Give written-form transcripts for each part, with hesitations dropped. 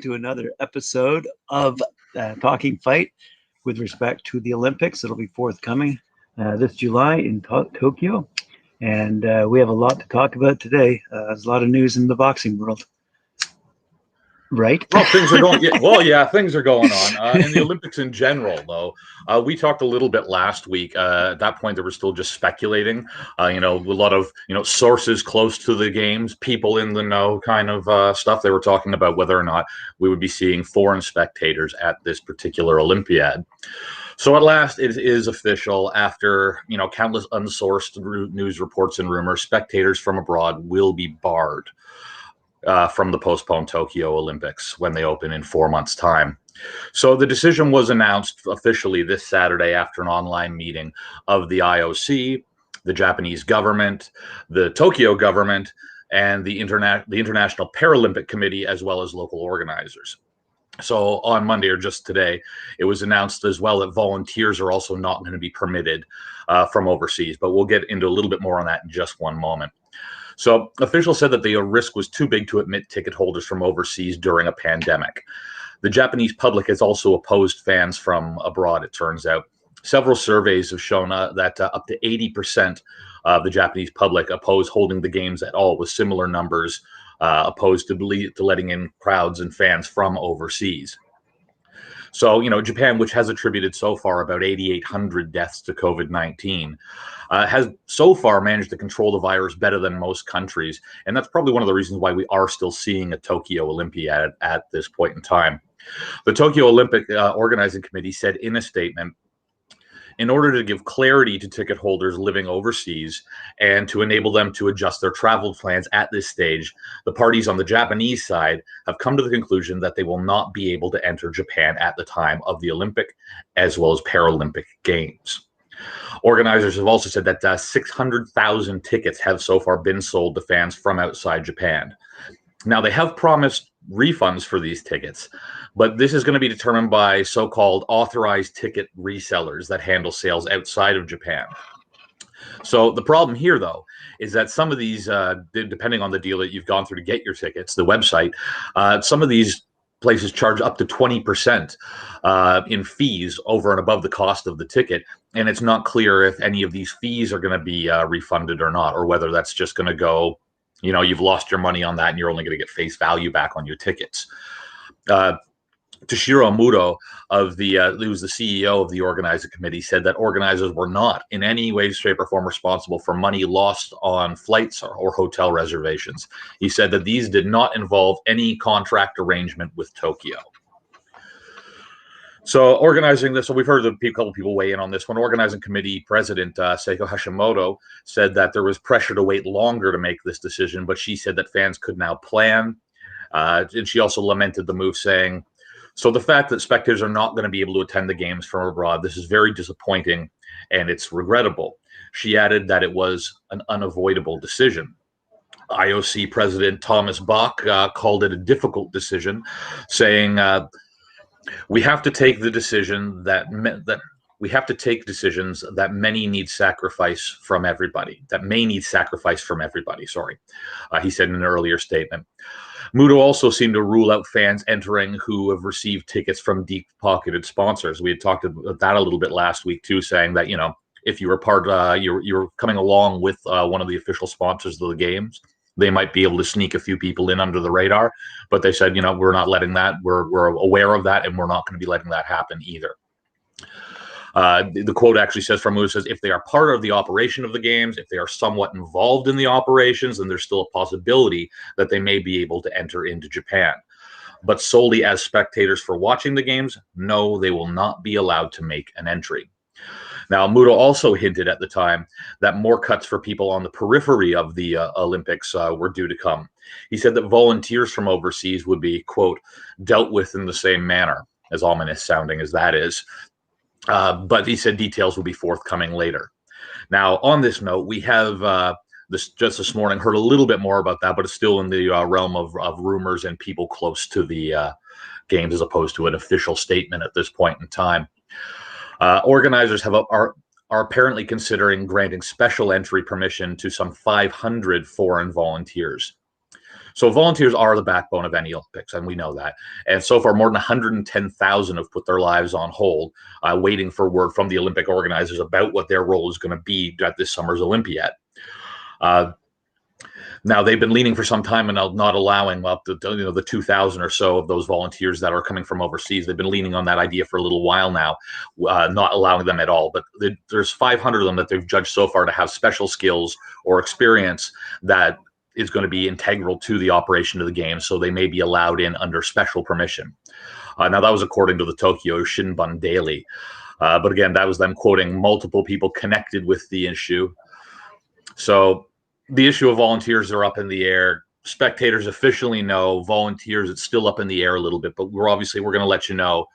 to another episode of Talking Fight with respect to the Olympics. It'll be forthcoming this July in Tokyo. And we have a lot to talk about today. There's a lot of news in the boxing world. Right? Well, things are going. Things are going on in the Olympics in general. Though we talked a little bit last week. At that point, they were still just speculating. A lot of sources close to the games, people in the know, kind of stuff. They were talking about whether or not we would be seeing foreign spectators at this particular Olympiad. So at last, it is official. After countless unsourced news reports and rumors, spectators from abroad will be barred from the postponed Tokyo Olympics when they open in 4 months' time. So the decision was announced officially this Saturday after an online meeting of the IOC, the Japanese government, the Tokyo government, and the International Paralympic Committee, as well as local organizers. So on Monday, or just today, it was announced as well that volunteers are also not going to be permitted from overseas. But we'll get into a little bit more on that in just one moment. So officials said that the risk was too big to admit ticket holders from overseas during a pandemic. The Japanese public has also opposed fans from abroad, it turns out. Several surveys have shown that up to 80% of the Japanese public oppose holding the games at all, with similar numbers opposed to letting in crowds and fans from overseas. So, Japan, which has attributed so far about 8,800 deaths to COVID-19, has so far managed to control the virus better than most countries. And that's probably one of the reasons why we are still seeing a Tokyo Olympiad at this point in time. The Tokyo Olympic Organizing Committee said in a statement, in order to give clarity to ticket holders living overseas and to enable them to adjust their travel plans at this stage, the parties on the Japanese side have come to the conclusion that they will not be able to enter Japan at the time of the Olympic as well as Paralympic Games. Organizers have also said that 600,000 tickets have so far been sold to fans from outside Japan. Now, they have promised refunds for these tickets, but this is going to be determined by so-called authorized ticket resellers that handle sales outside of Japan. So the problem here, though, is that some of these, depending on the deal that you've gone through to get your tickets, the website, some of these places charge up to 20% in fees over and above the cost of the ticket. And it's not clear if any of these fees are going to be refunded or not, or whether that's just going to go, you've lost your money on that and you're only going to get face value back on your tickets. Toshiro Muto, who's the CEO of the organizing committee, said that organizers were not in any way, shape, or form responsible for money lost on flights or hotel reservations. He said that these did not involve any contract arrangement with Tokyo. So organizing this, so we've heard a couple people weigh in on this one. Organizing committee president Seiko Hashimoto said that there was pressure to wait longer to make this decision, but she said that fans could now plan. And she also lamented the move, saying, so the fact that spectators are not going to be able to attend the games from abroad, this is very disappointing and it's regrettable. She added that it was an unavoidable decision. IOC President Thomas Bach called it a difficult decision, saying, we have to take the decision that we have to take decisions that many need sacrifice from everybody, that may need sacrifice from everybody, he said in an earlier statement. Muto also seemed to rule out fans entering who have received tickets from deep-pocketed sponsors. We had talked about that a little bit last week, too, saying that, if you were you're coming along with one of the official sponsors of the games, they might be able to sneak a few people in under the radar. But they said, we're not letting that. We're aware of that, and we're not going to be letting that happen either. The quote actually says from Muto, says, if they are part of the operation of the games, if they are somewhat involved in the operations, then there's still a possibility that they may be able to enter into Japan. But solely as spectators for watching the games, no, they will not be allowed to make an entry. Now, Muto also hinted at the time that more cuts for people on the periphery of the Olympics were due to come. He said that volunteers from overseas would be, quote, dealt with in the same manner, as ominous sounding as that is. But he said details will be forthcoming later. Now, on this note, we have this morning heard a little bit more about that, but it's still in the realm of rumors and people close to the games as opposed to an official statement at this point in time. Organizers are apparently considering granting special entry permission to some 500 foreign volunteers. So volunteers are the backbone of any Olympics, and we know that. And so far, more than 110,000 have put their lives on hold, waiting for word from the Olympic organizers about what their role is going to be at this summer's Olympiad. Now they've been leaning for some time and not allowing up to the 2,000 or so of those volunteers that are coming from overseas. They've been leaning on that idea for a little while now, not allowing them at all. But there's 500 of them that they've judged so far to have special skills or experience that is going to be integral to the operation of the game. So they may be allowed in under special permission. Now that was according to the Tokyo Shinbun Daily. But again, that was them quoting multiple people connected with the issue. So the issue of volunteers are up in the air. Spectators officially know. Volunteers, it's still up in the air a little bit, but we're going to let you know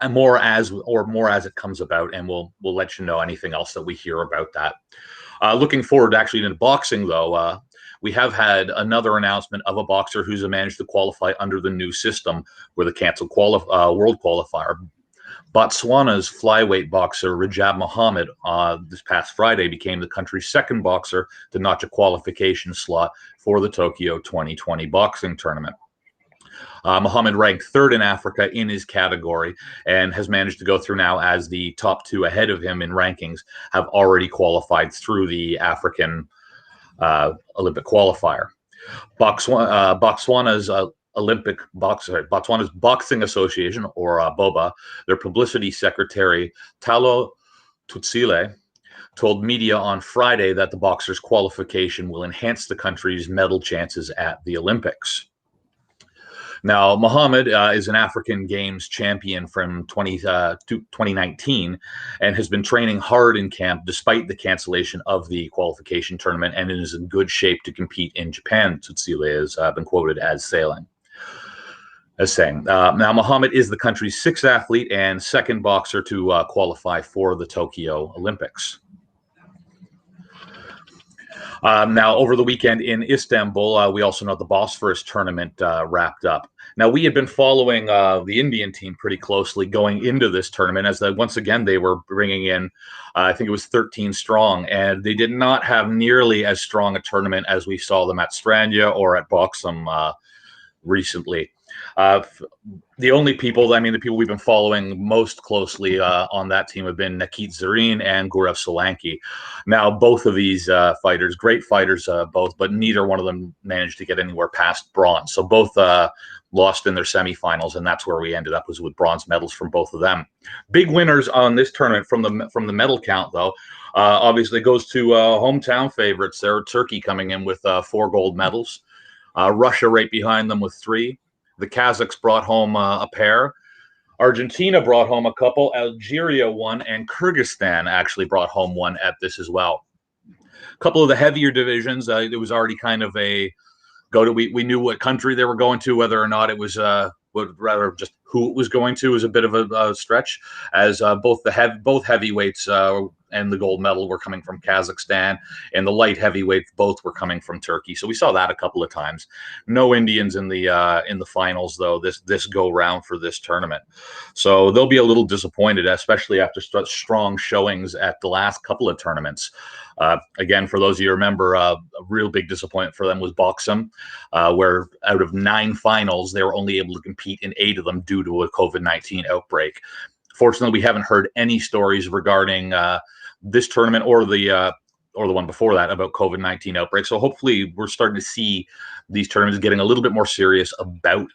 more as it comes about, and we'll let you know anything else that we hear about that. Looking forward actually to boxing, though, we have had another announcement of a boxer who's managed to qualify under the new system with a canceled world qualifier. Botswana's flyweight boxer Rajab Mohammed this past Friday became the country's second boxer to notch a qualification slot for the Tokyo 2020 boxing tournament. Mohammed ranked third in Africa in his category and has managed to go through now as the top two ahead of him in rankings have already qualified through the African Olympic qualifier. Botswana's Boxing Association, or BOBA, their publicity secretary, Talo Tutsile, told media on Friday that the boxer's qualification will enhance the country's medal chances at the Olympics. Now, Mohammed is an African Games champion from 2019 and has been training hard in camp despite the cancellation of the qualification tournament and is in good shape to compete in Japan, Tutsile has been quoted as saying. Now, Mohammed is the country's sixth athlete and second boxer to qualify for the Tokyo Olympics. Now, over the weekend in Istanbul, we also know the Bosphorus tournament wrapped up. Now, we had been following the Indian team pretty closely going into this tournament, as once again they were bringing in, I think it was 13 strong, and they did not have nearly as strong a tournament as we saw them at Stranya or at Boxum recently. The only people, the people we've been following most closely on that team have been Nakit Zareen and Gurev Solanki. Now, both of these fighters, great fighters both, but neither one of them managed to get anywhere past bronze. So both lost in their semifinals, and that's where we ended up, was with bronze medals from both of them. Big winners on this tournament from the medal count, though. Obviously goes to hometown favorites there. Turkey coming in with 4 gold medals. Russia right behind them with 3. The Kazakhs brought home a pair. Argentina brought home a couple. Algeria won, and Kyrgyzstan actually brought home one at this as well. A couple of the heavier divisions, it was already kind of a we knew what country they were going to, whether or not it was rather just who it was going to was a bit of a stretch, as both heavyweights and the gold medal were coming from Kazakhstan, and the light heavyweights both were coming from Turkey. So we saw that a couple of times. No Indians in the finals though this go round for this tournament. So they'll be a little disappointed, especially after strong showings at the last couple of tournaments. Again, for those of you who remember, a real big disappointment for them was Boxum, where out of 9 finals, they were only able to compete in 8 of them due to a COVID-19 outbreak. Fortunately, we haven't heard any stories regarding this tournament or the one before that about COVID-19 outbreak. So hopefully we're starting to see these tournaments getting a little bit more serious about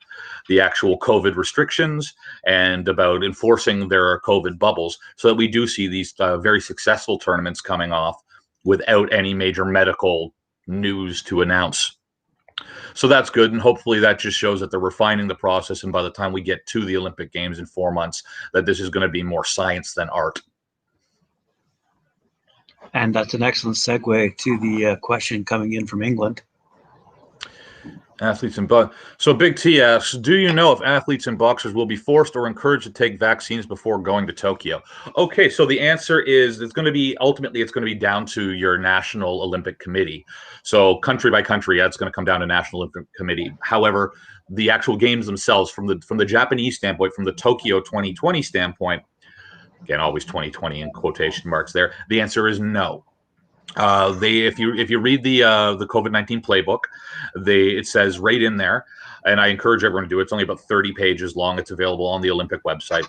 the actual COVID restrictions and about enforcing their COVID bubbles, so that we do see these very successful tournaments coming off without any major medical news to announce. So that's good, and hopefully that just shows that they're refining the process, and by the time we get to the Olympic Games in 4 months, that this is going to be more science than art. And that's an excellent segue to the question coming in from England. Athletes and so Big T asks, do you know if athletes and boxers will be forced or encouraged to take vaccines before going to Tokyo? Okay, so the answer is ultimately it's going to be down to your National Olympic Committee. So country by country, it's going to come down to National Olympic Committee. However, the actual games themselves, from the Japanese standpoint, from the Tokyo 2020 standpoint, again, always 2020 in quotation marks there, the answer is no. If you read the COVID-19 playbook, it says right in there, and I encourage everyone to do it. It's only about 30 pages long. It's available on the Olympic website.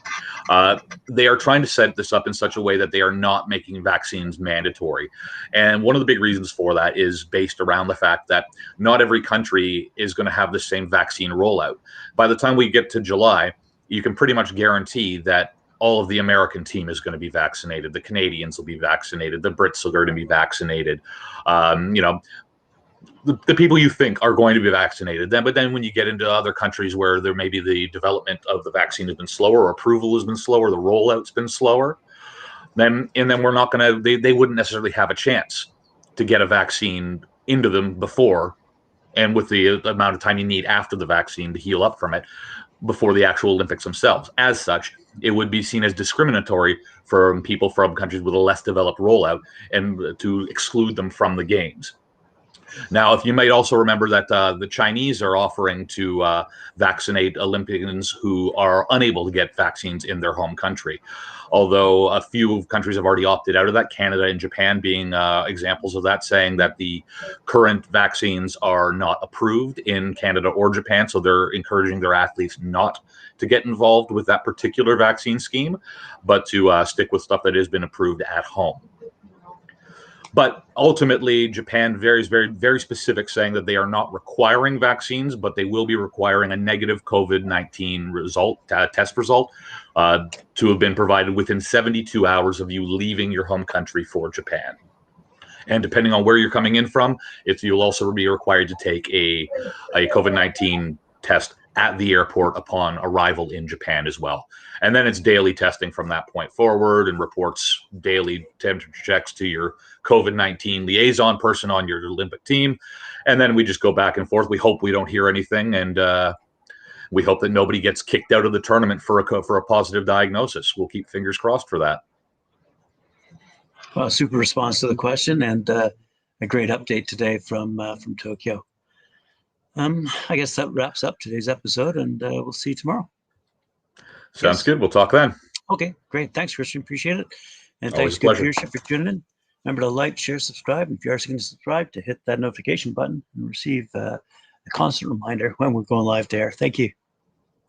They are trying to set this up in such a way that they are not making vaccines mandatory. And one of the big reasons for that is based around the fact that not every country is going to have the same vaccine rollout. By the time we get to July, you can pretty much guarantee that all of the American team is going to be vaccinated. The Canadians will be vaccinated. The Brits are going to be vaccinated. The people you think are going to be vaccinated. But then when you get into other countries where there maybe the development of the vaccine has been slower, or approval has been slower, the rollout's been slower, then we're not going to. They wouldn't necessarily have a chance to get a vaccine into them before, and with the amount of time you need after the vaccine to heal up from it, before the actual Olympics themselves. As such, it would be seen as discriminatory for people from countries with a less developed rollout and to exclude them from the games. Now, if you might also remember that the Chinese are offering to vaccinate Olympians who are unable to get vaccines in their home country. Although a few countries have already opted out of that, Canada and Japan being examples of that, saying that the current vaccines are not approved in Canada or Japan, so they're encouraging their athletes not to get involved with that particular vaccine scheme, but to stick with stuff that has been approved at home. But ultimately, Japan is very, very specific, saying that they are not requiring vaccines, but they will be requiring a negative COVID-19 test result to have been provided within 72 hours of you leaving your home country for Japan. And depending on where you're coming in from, you'll also be required to take a COVID-19 test at the airport upon arrival in Japan as well. And then it's daily testing from that point forward, and reports daily temperature checks to your COVID-19 liaison person on your Olympic team. And then we just go back and forth. We hope we don't hear anything, and we hope that nobody gets kicked out of the tournament for a positive diagnosis. We'll keep fingers crossed for that. Well, super response to the question, and a great update today from Tokyo. I guess that wraps up today's episode, and we'll see you tomorrow. Sounds good. We'll talk then. Okay, great. Thanks, Christian. Appreciate it. And Always thanks to a viewership for tuning in. Remember to like, share, subscribe. And if you are going to subscribe, to hit that notification button and receive a constant reminder when we're going live there. Thank you.